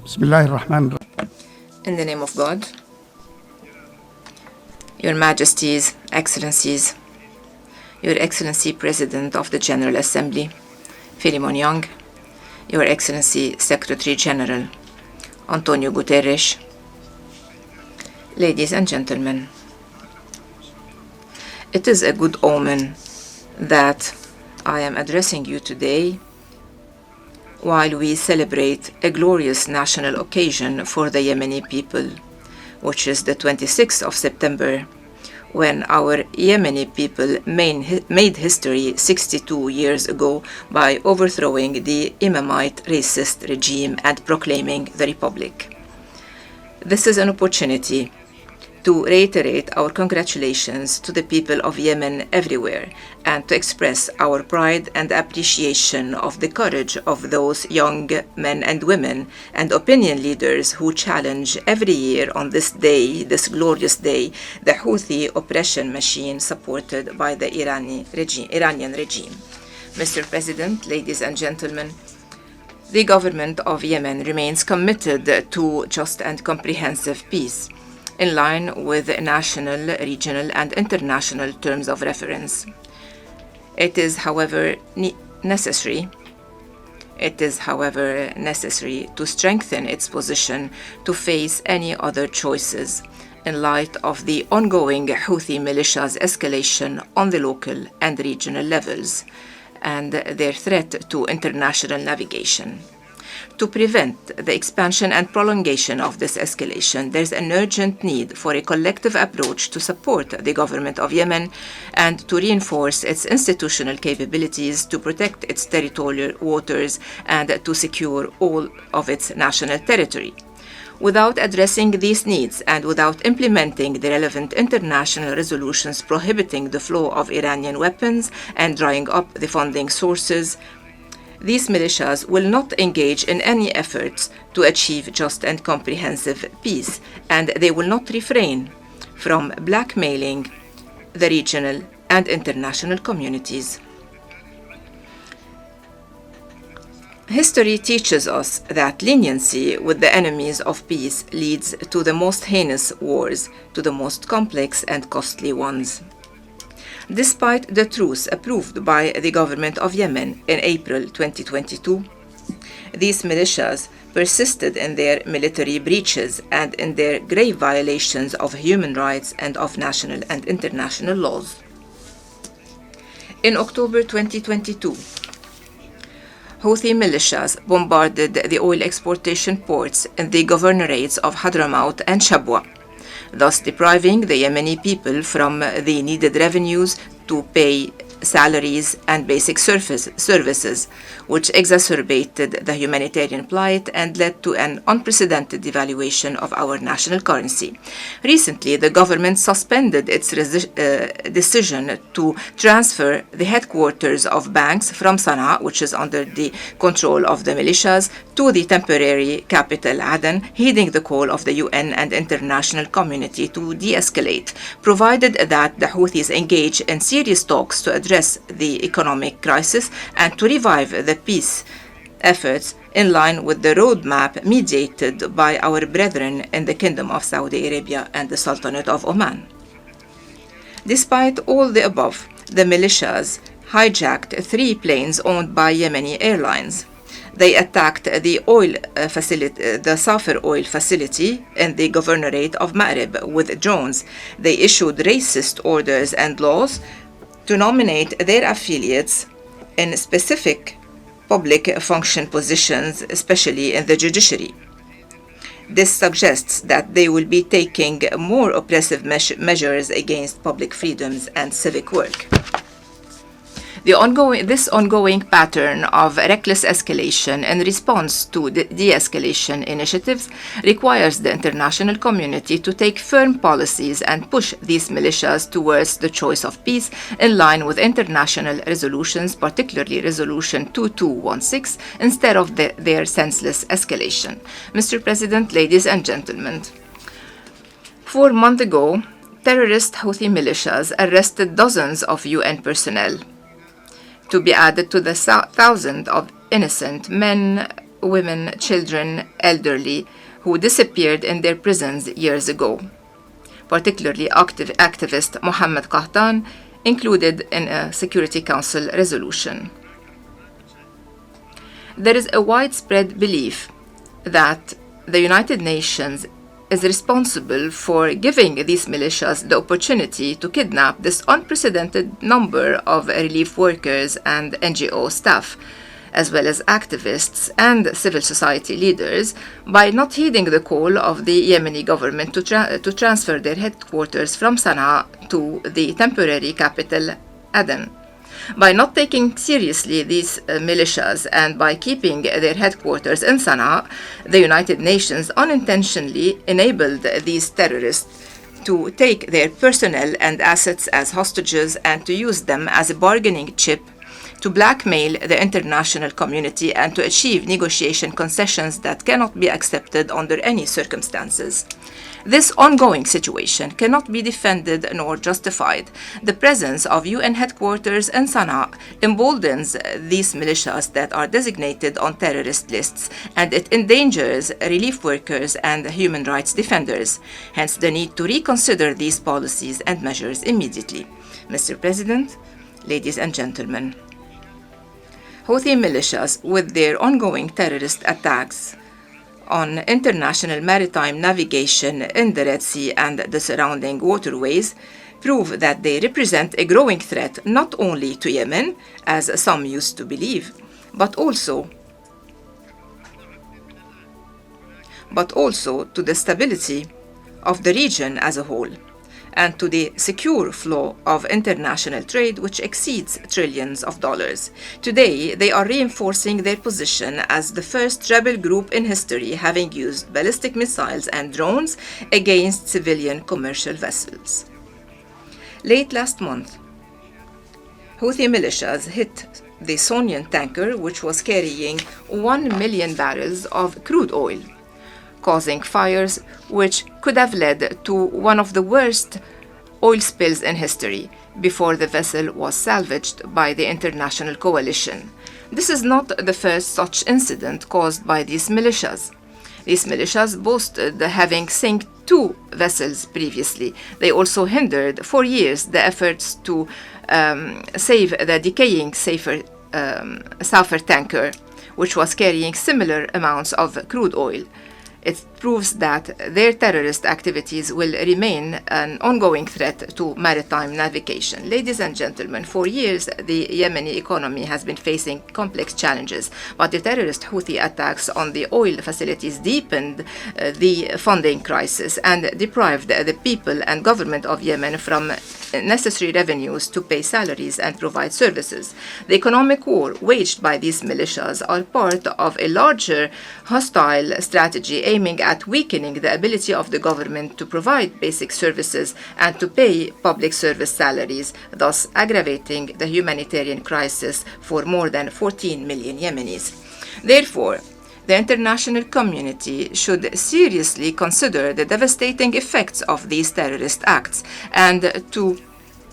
Bismillahir-Rahmanir-Rahim. In the name of God, Your Majesties, Excellencies, Your Excellency President of the General Assembly, Philemon Young, Your Excellency Secretary General, Antonio Guterres, ladies and gentlemen, it is a good omen that I am addressing you today while we celebrate a glorious national occasion for the Yemeni people, which is the 26th of September, when our Yemeni people made history 62 years ago by overthrowing the Imamite racist regime and proclaiming the Republic. This is an opportunity to reiterate our congratulations to the people of Yemen everywhere and to express our pride and appreciation of the courage of those young men and women and opinion leaders who challenge every year on this day, this glorious day, the Houthi oppression machine supported by the Iranian regime. Mr. President, ladies and gentlemen, the government of Yemen remains committed to just and comprehensive peace, in line with national, regional, and international terms of reference. It is, however, necessary to strengthen its position to face any other choices in light of the ongoing Houthi militias' escalation on the local and regional levels and their threat to international navigation. To prevent the expansion and prolongation of this escalation, there is an urgent need for a collective approach to support the government of Yemen and to reinforce its institutional capabilities to protect its territorial waters and to secure all of its national territory. Without addressing these needs and without implementing the relevant international resolutions prohibiting the flow of Iranian weapons and drying up the funding sources, these militias will not engage in any efforts to achieve just and comprehensive peace, and they will not refrain from blackmailing the regional and international communities. History teaches us that leniency with the enemies of peace leads to the most heinous wars, to the most complex and costly ones. Despite the truce approved by the government of Yemen in April 2022, these militias persisted in their military breaches and in their grave violations of human rights and of national and international laws. In October 2022, Houthi militias bombarded the oil exportation ports in the governorates of Hadramaut and Shabwa, thus depriving the Yemeni people from the needed revenues to pay salaries and basic services, which exacerbated the humanitarian plight and led to an unprecedented devaluation of our national currency. Recently, the government suspended its decision to transfer the headquarters of banks from Sana'a, which is under the control of the militias, to the temporary capital Aden, heeding the call of the UN and international community to de-escalate, provided that the Houthis engage in serious talks to address the economic crisis and to revive the peace efforts in line with the roadmap mediated by our brethren in the Kingdom of Saudi Arabia and the Sultanate of Oman. Despite all the above, the militias hijacked 3 planes owned by Yemeni airlines. They attacked the Safir oil facility in the governorate of Ma'rib with drones. They issued racist orders and laws to nominate their affiliates in specific public function positions, especially in the judiciary. This suggests that they will be taking more oppressive measures against public freedoms and civic work. This ongoing pattern of reckless escalation in response to de-escalation initiatives requires the international community to take firm policies and push these militias towards the choice of peace in line with international resolutions, particularly Resolution 2216, instead of their senseless escalation. Mr. President, ladies and gentlemen, 4 months ago, terrorist Houthi militias arrested dozens of UN personnel, to be added to the thousands of innocent men, women, children, elderly who disappeared in their prisons years ago. Particularly activist Mohammed included in a Security Council resolution. There is a widespread belief that the United Nations is responsible for giving these militias the opportunity to kidnap this unprecedented number of relief workers and NGO staff, as well as activists and civil society leaders, by not heeding the call of the Yemeni government to transfer their headquarters from Sana'a to the temporary capital, Aden. By not taking seriously these militias and by keeping their headquarters in Sana'a, the United Nations unintentionally enabled these terrorists to take their personnel and assets as hostages and to use them as a bargaining chip to blackmail the international community and to achieve negotiation concessions that cannot be accepted under any circumstances. This ongoing situation cannot be defended nor justified. The presence of UN headquarters in Sana'a emboldens these militias that are designated on terrorist lists, and it endangers relief workers and human rights defenders. Hence the need to reconsider these policies and measures immediately. Mr. President, ladies and gentlemen, Houthi militias, with their ongoing terrorist attacks on international maritime navigation in the Red Sea and the surrounding waterways, prove that they represent a growing threat not only to Yemen, as some used to believe, but also to the stability of the region as a whole, and to the secure flow of international trade which exceeds trillions of dollars. Today, they are reinforcing their position as the first rebel group in history having used ballistic missiles and drones against civilian commercial vessels. Late last month, Houthi militias hit the Sonian tanker which was carrying 1 million barrels of crude oil, causing fires which could have led to one of the worst oil spills in history before the vessel was salvaged by the international coalition. This is not the first such incident caused by these militias. These militias boasted having sunk 2 vessels previously. They also hindered for years the efforts to save the decaying Safer tanker, which was carrying similar amounts of crude oil. It proves that their terrorist activities will remain an ongoing threat to maritime navigation. Ladies and gentlemen, for years the Yemeni economy has been facing complex challenges, but the terrorist Houthi attacks on the oil facilities deepened the funding crisis and deprived the people and government of Yemen from necessary revenues to pay salaries and provide services. The economic war waged by these militias are part of a larger hostile strategy aiming at weakening the ability of the government to provide basic services and to pay public service salaries, thus aggravating the humanitarian crisis for more than 14 million Yemenis. Therefore, the international community should seriously consider the devastating effects of these terrorist acts and to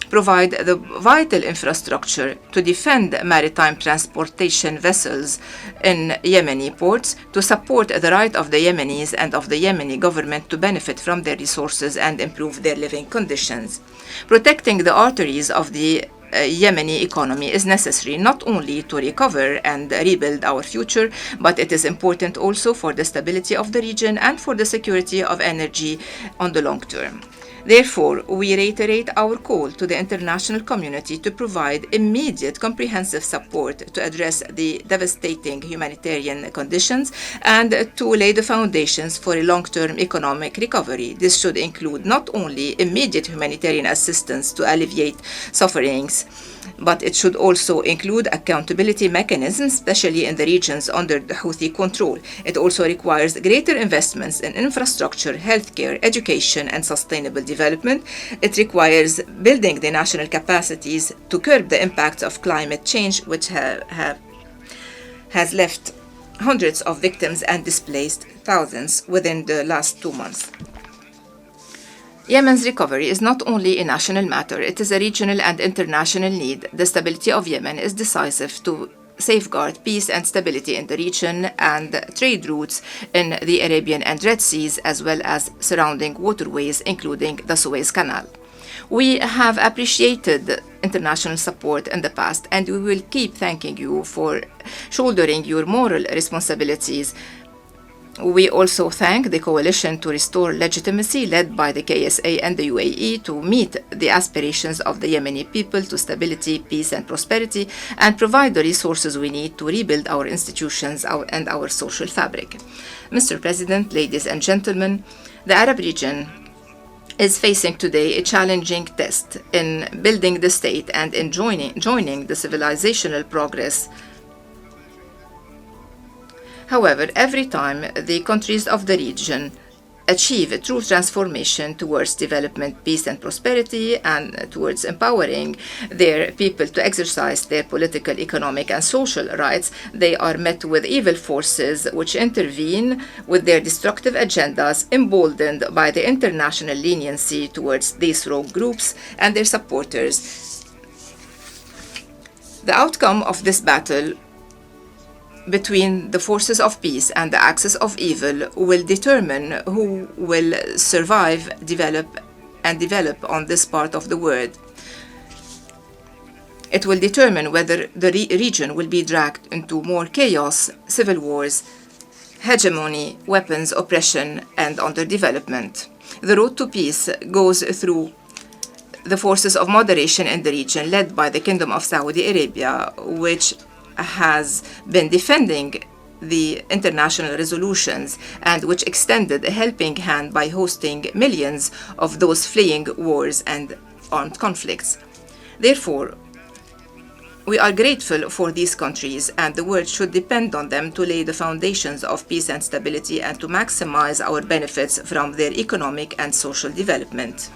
provide the vital infrastructure to defend maritime transportation vessels in Yemeni ports, to support the right of the Yemenis and of the Yemeni government to benefit from their resources and improve their living conditions. Protecting the arteries of the Yemeni economy is necessary not only to recover and rebuild our future, but it is important also for the stability of the region and for the security of energy on the long term. Therefore, we reiterate our call to the international community to provide immediate comprehensive support to address the devastating humanitarian conditions and to lay the foundations for a long-term economic recovery. This should include not only immediate humanitarian assistance to alleviate sufferings, but it should also include accountability mechanisms, especially in the regions under the Houthi control. It also requires greater investments in infrastructure, healthcare, education, and sustainable development. It requires building the national capacities to curb the impacts of climate change, which has left hundreds of victims and displaced thousands within the last 2 months. Yemen's recovery is not only a national matter, it is a regional and international need. The stability of Yemen is decisive to safeguard peace and stability in the region and trade routes in the Arabian and Red Seas, as well as surrounding waterways, including the Suez Canal. We have appreciated international support in the past, and we will keep thanking you for shouldering your moral responsibilities. We also thank the coalition to restore legitimacy led by the KSA and the UAE to meet the aspirations of the Yemeni people to stability, peace and prosperity, and provide the resources we need to rebuild our institutions and our social fabric. Mr. President, ladies and gentlemen, the Arab region is facing today a challenging test in building the state and in joining the civilizational progress. However, every time the countries of the region achieve a true transformation towards development, peace and prosperity, and towards empowering their people to exercise their political, economic and social rights, they are met with evil forces which intervene with their destructive agendas, emboldened by the international leniency towards these rogue groups and their supporters. The outcome of this battle between the forces of peace and the axis of evil will determine who will survive, develop on this part of the world. It will determine whether the region will be dragged into more chaos, civil wars, hegemony, weapons, oppression, and underdevelopment. The road to peace goes through the forces of moderation in the region, led by the Kingdom of Saudi Arabia, which has been defending the international resolutions and which extended a helping hand by hosting millions of those fleeing wars and armed conflicts. Therefore, we are grateful for these countries, and the world should depend on them to lay the foundations of peace and stability and to maximize our benefits from their economic and social development.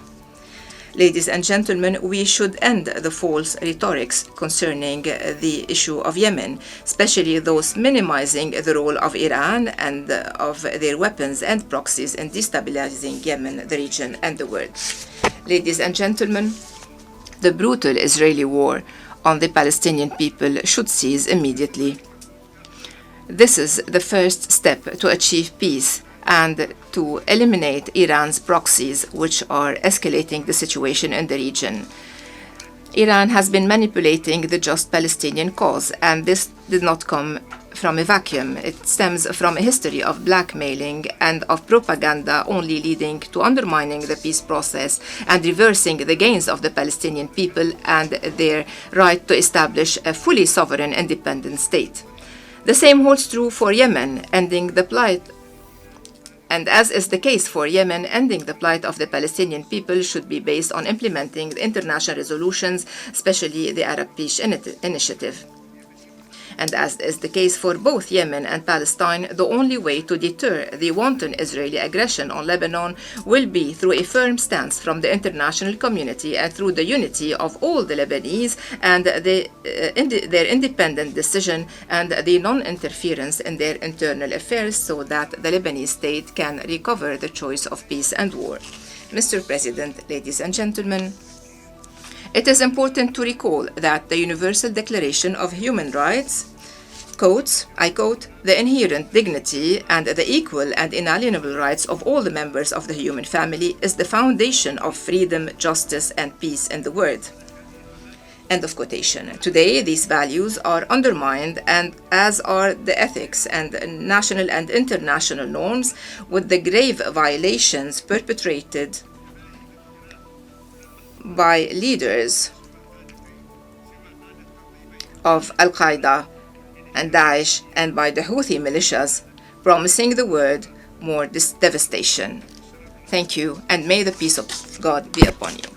Ladies and gentlemen, we should end the false rhetorics concerning the issue of Yemen, especially those minimizing the role of Iran and of their weapons and proxies in destabilizing Yemen, the region, and the world. Ladies and gentlemen, the brutal Israeli war on the Palestinian people should cease immediately. This is the first step to achieve peace and to eliminate Iran's proxies, which are escalating the situation in the region. Iran has been manipulating the just Palestinian cause, and this did not come from a vacuum. It stems from a history of blackmailing and of propaganda, only leading to undermining the peace process and reversing the gains of the Palestinian people and their right to establish a fully sovereign independent state. The same holds true for Yemen, and as is the case for Yemen, ending the plight of the Palestinian people should be based on implementing the international resolutions, especially the Arab Peace Initiative. And as is the case for both Yemen and Palestine, the only way to deter the wanton Israeli aggression on Lebanon will be through a firm stance from the international community and through the unity of all the Lebanese and their independent decision and the non-interference in their internal affairs, so that the Lebanese state can recover the choice of peace and war. Mr. President, ladies and gentlemen, it is important to recall that the Universal Declaration of Human Rights quotes, I quote, "the inherent dignity and the equal and inalienable rights of all the members of the human family is the foundation of freedom, justice, and peace in the world." End of quotation. Today, these values are undermined, and as are the ethics and national and international norms, with the grave violations perpetrated by leaders of Al-Qaeda and Daesh and by the Houthi militias, promising the world more devastation. Thank you, and may the peace of God be upon you.